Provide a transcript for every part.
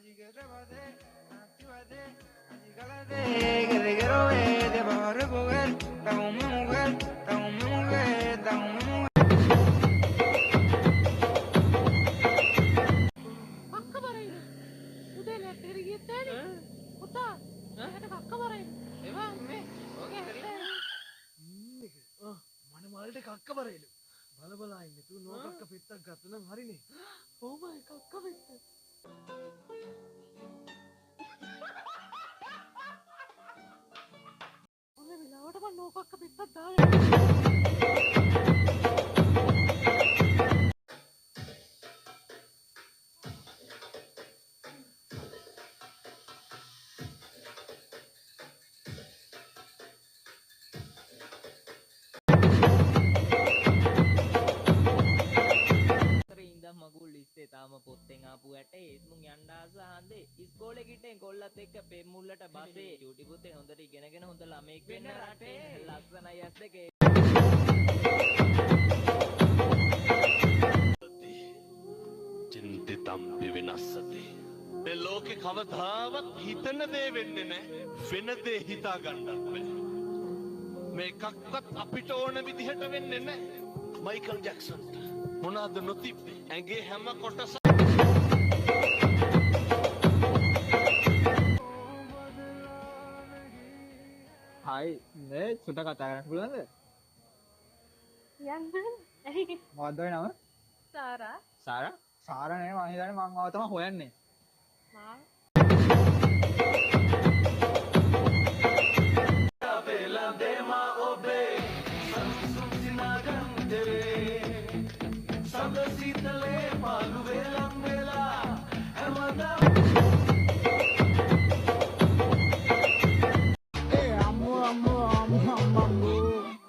Que te quiero ver, te vas a recoger, está con mi mujer, está con mi mujer, está con mi mujer. Kakka parayını. Udah elektrik gitu nih. Udah. Ada kakka parayını. Emang me, oke terima. මන මල්ට කක්ක බරේලු බලබලා ඉන්න තු නොකක්ක පෙත්තක් ගත්තනම් හරිනේ ඕමයි kakka වෙත්ත. ඔන්න වෙලාවට මම නෝකක්ක පෙත්තක් දාලා. ඉඳන් මගුල් ඉස්සේ තාම පොත්තෙන් ආපු ඇටේ ඉස්මුන් යන්න ආස හන්දේ ඉස්කෝලේ ගිටෙන් කොල්ලත් එක්ක පෙම්මුල්ලට බසේ චූටි පුතේ හොඳට ඉගෙනගෙන හොඳ ළමෙක් වෙන්න රටේ ලස්සනයි ඇස් දෙකේ චින්තිතම් විවිනස්සති මේ ලෝකේ කවදාවත් හිතන දේ වෙන්නේ නැහැ වෙන දේ හිතා ගන්නත් බෑ මේකක්වත් අපිට ඕන විදිහට වෙන්නේ නැහැ මයිකල් ජැක්සන් මොනවාද නොතිබ්බේ ඇඟේ හැම කොටස හයි මේ සුට කතා කරන්න පුළුවන්ද? යන්න. ඇයි? මොකක්ද ඔය නම? සාරා. සාරා? සාරා නේ මං හිතන්නේ මං ආව තමයි හොයන්නේ. මා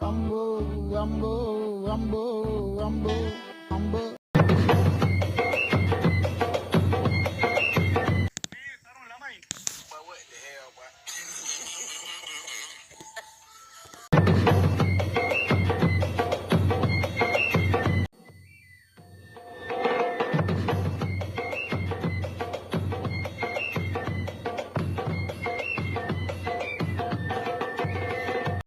Rambo, Rambo, Rambo, Rambo, Rambo, Rambo.